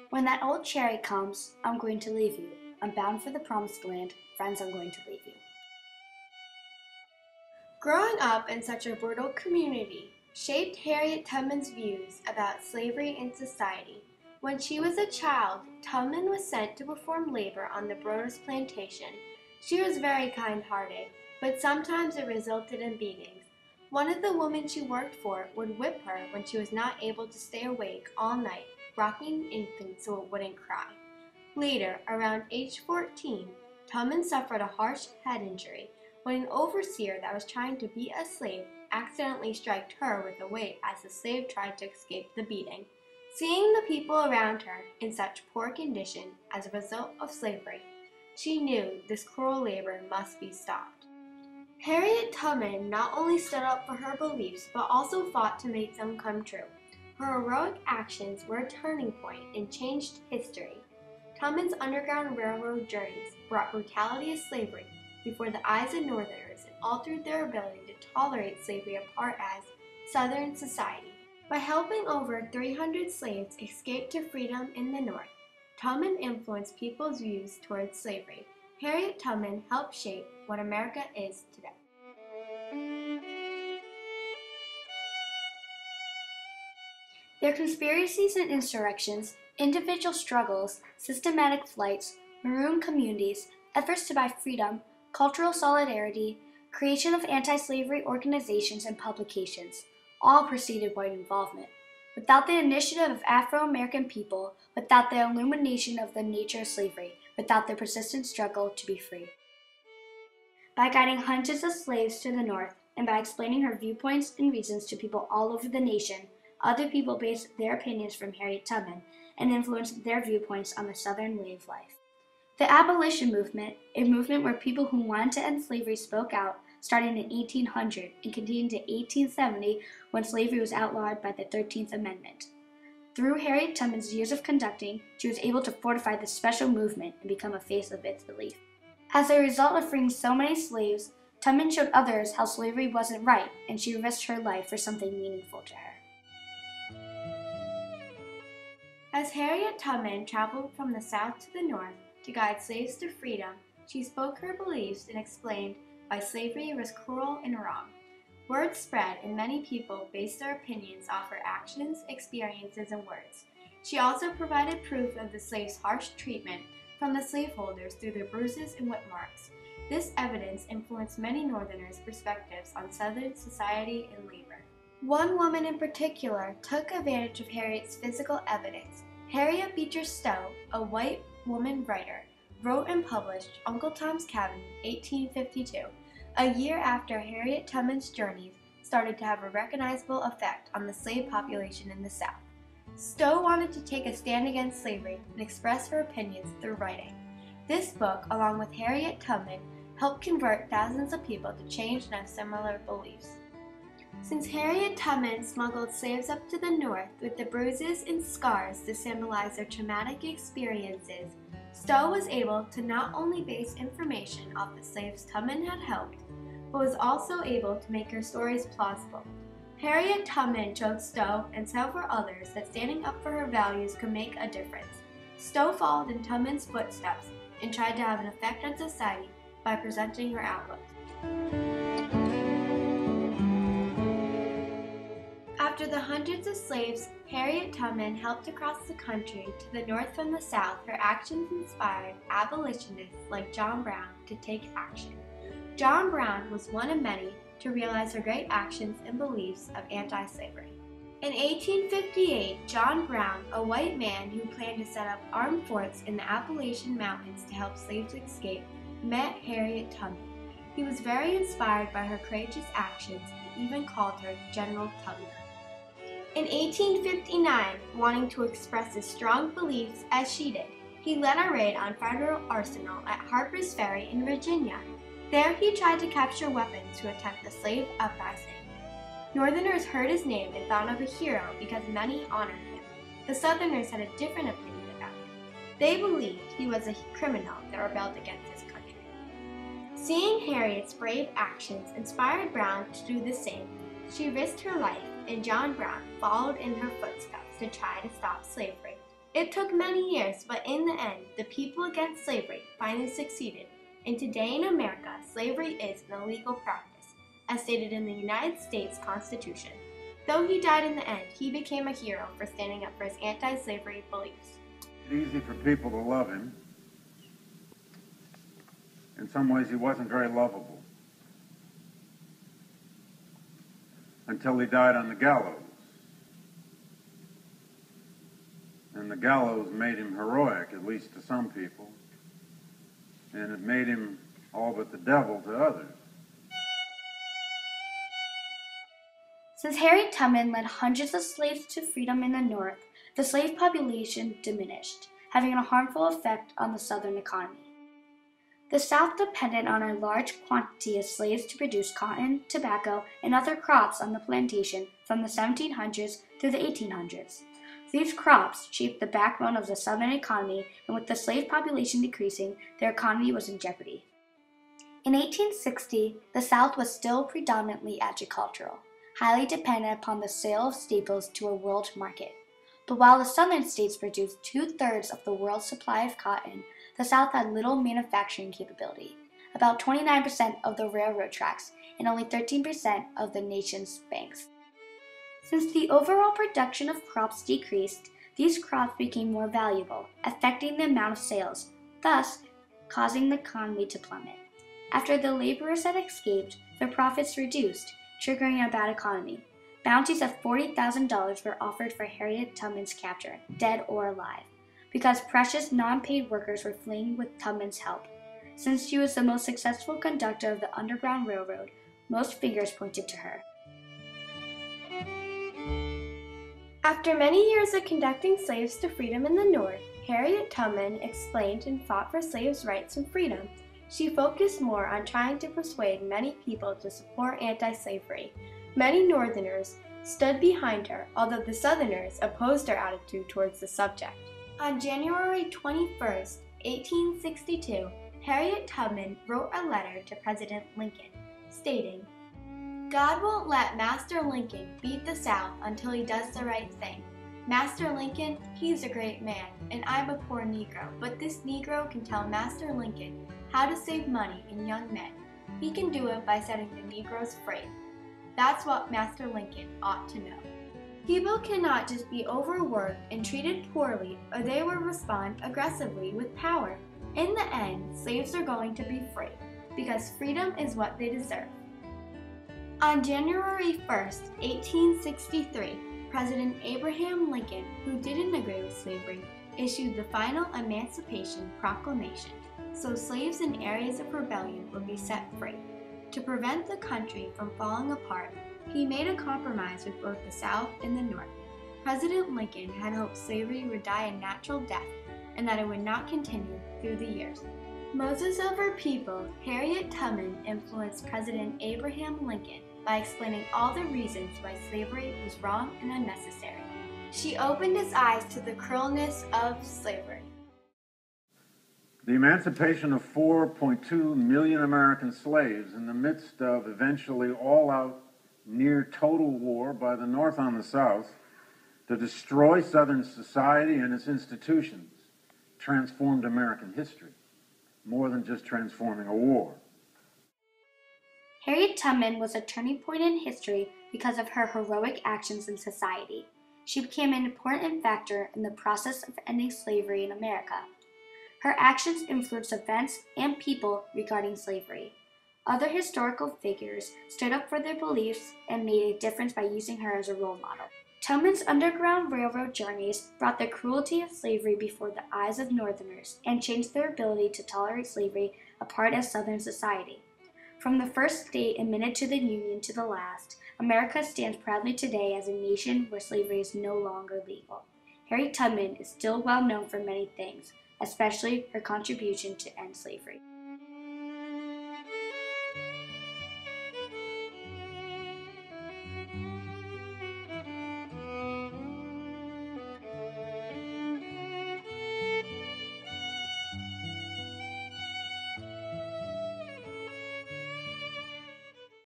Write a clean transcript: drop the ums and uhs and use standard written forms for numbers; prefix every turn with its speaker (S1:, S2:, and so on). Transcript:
S1: When that old chariot comes, I'm going to leave you. I'm bound for the promised land. Friends, I'm going to leave you.
S2: Growing up in such a brutal community shaped Harriet Tubman's views about slavery in society. When she was a child, Tubman was sent to perform labor on the Broders plantation. She was very kind-hearted, but sometimes it resulted in beatings. One of the women she worked for would whip her when she was not able to stay awake all night, rocking the infant so it wouldn't cry. Later, around age 14, Tubman suffered a harsh head injury when an overseer that was trying to beat a slave accidentally struck her with a weight as the slave tried to escape the beating. Seeing the people around her in such poor condition as a result of slavery, she knew this cruel labor must be stopped. Harriet Tubman not only stood up for her beliefs but also fought to make them come true. Her heroic actions were a turning point and changed history. Tubman's Underground Railroad journeys brought brutality of slavery before the eyes of Northerners and altered their ability to tolerate slavery a part as Southern society. By helping over 300 slaves escape to freedom in the North, Tubman influenced people's views towards slavery. Harriet Tubman helped shape what America is today.
S1: Their conspiracies and insurrections, individual struggles, systematic flights, maroon communities, efforts to buy freedom, cultural solidarity, creation of anti-slavery organizations and publications, all preceded white involvement. Without the initiative of Afro-American people, without the illumination of the nature of slavery, without the persistent struggle to be free. By guiding hundreds of slaves to the North, and by explaining her viewpoints and reasons to people all over the nation, other people based their opinions from Harriet Tubman and influenced their viewpoints on the Southern way of life. The abolition movement, a movement where people who wanted to end slavery spoke out, started in 1800 and continued to 1870 when slavery was outlawed by the 13th Amendment. Through Harriet Tubman's years of conducting, she was able to fortify this special movement and become a face of its belief. As a result of freeing so many slaves, Tubman showed others how slavery wasn't right, and she risked her life for something meaningful to her.
S2: As Harriet Tubman traveled from the South to the North to guide slaves to freedom, she spoke her beliefs and explained why slavery was cruel and wrong. Word spread, and many people based their opinions off her actions, experiences, and words. She also provided proof of the slaves' harsh treatment from the slaveholders through their bruises and whip marks. This evidence influenced many Northerners' perspectives on Southern society and labor. One woman in particular took advantage of Harriet's physical evidence. Harriet Beecher Stowe, a white woman writer, wrote and published Uncle Tom's Cabin in 1852, a year after Harriet Tubman's journeys started to have a recognizable effect on the slave population in the South. Stowe wanted to take a stand against slavery and express her opinions through writing. This book, along with Harriet Tubman, helped convert thousands of people to change and have similar beliefs. Since Harriet Tubman smuggled slaves up to the North with the bruises and scars to symbolize their traumatic experiences, Stowe was able to not only base information off the slaves Tubman had helped, but was also able to make her stories plausible. Harriet Tubman showed Stowe and several others that standing up for her values could make a difference. Stowe followed in Tubman's footsteps and tried to have an effect on society by presenting her outlook. After the hundreds of slaves Harriet Tubman helped across the country to the North from the South, her actions inspired abolitionists like John Brown to take action. John Brown was one of many to realize her great actions and beliefs of anti-slavery. In 1858, John Brown, a white man who planned to set up armed forts in the Appalachian Mountains to help slaves escape, met Harriet Tubman. He was very inspired by her courageous actions and even called her General Tubman. In 1859, wanting to express his strong beliefs as she did, he led a raid on Federal Arsenal at Harper's Ferry in Virginia. There he tried to capture weapons to attempt the slave uprising. Northerners heard his name and thought of a hero because many honored him. The Southerners had a different opinion about him. They believed he was a criminal that rebelled against his country. Seeing Harriet's brave actions inspired Brown to do the same. She risked her life, and John Brown followed in her footsteps to try to stop slavery. It took many years, but in the end, the people against slavery finally succeeded, and today in America, slavery is an illegal practice, as stated in the United States Constitution. Though he died in the end, he became a hero for standing up for his anti-slavery beliefs.
S3: It's easy for people to love him. In some ways, he wasn't very lovable until he died on the gallows. And the gallows made him heroic, at least to some people, and it made him all but the devil to others.
S1: Since Harriet Tubman led hundreds of slaves to freedom in the North, the slave population diminished, having a harmful effect on the Southern economy. The South depended on a large quantity of slaves to produce cotton, tobacco, and other crops on the plantation from the 1700s through the 1800s. These crops shaped the backbone of the Southern economy, and with the slave population decreasing, their economy was in jeopardy. In 1860, the South was still predominantly agricultural, highly dependent upon the sale of staples to a world market. But while the Southern states produced 2/3 of the world's supply of cotton, the South had little manufacturing capability, about 29% of the railroad tracks, and only 13% of the nation's banks. Since the overall production of crops decreased, these crops became more valuable, affecting the amount of sales, thus causing the economy to plummet. After the laborers had escaped, their profits reduced, triggering a bad economy. Bounties of $40,000 were offered for Harriet Tubman's capture, dead or alive, because precious non-paid workers were fleeing with Tubman's help. Since she was the most successful conductor of the Underground Railroad, most fingers pointed to her.
S2: After many years of conducting slaves to freedom in the North, Harriet Tubman explained and fought for slaves' rights and freedom. She focused more on trying to persuade many people to support anti-slavery. Many Northerners stood behind her, although the Southerners opposed her attitude towards the subject. On January 21, 1862, Harriet Tubman wrote a letter to President Lincoln, stating, "God won't let Master Lincoln beat the South until he does the right thing. Master Lincoln, he's a great man, and I'm a poor Negro, but this Negro can tell Master Lincoln how to save money in young men. He can do it by setting the Negroes free. That's what Master Lincoln ought to know. People cannot just be overworked and treated poorly, or they will respond aggressively with power. In the end, slaves are going to be free, because freedom is what they deserve." On January 1, 1863, President Abraham Lincoln, who didn't agree with slavery, issued the final Emancipation Proclamation, so slaves in areas of rebellion would be set free. To prevent the country from falling apart, he made a compromise with both the South and the North. President Lincoln had hoped slavery would die a natural death and that it would not continue through the years. Moses of her people, Harriet Tubman influenced President Abraham Lincoln by explaining all the reasons why slavery was wrong and unnecessary. She opened his eyes to the cruelness of slavery.
S3: The emancipation of 4.2 million American slaves in the midst of eventually all-out, near-total war by the North on the South to destroy Southern society and its institutions transformed American history, more than just transforming a war.
S1: Harriet Tubman was a turning point in history because of her heroic actions in society. She became an important factor in the process of ending slavery in America. Her actions influenced events and people regarding slavery. Other historical figures stood up for their beliefs and made a difference by using her as a role model. Tubman's Underground Railroad journeys brought the cruelty of slavery before the eyes of Northerners and changed their ability to tolerate slavery a part of Southern society. From the first state admitted to the Union to the last, America stands proudly today as a nation where slavery is no longer legal. Harriet Tubman is still well known for many things, especially her contribution to end slavery.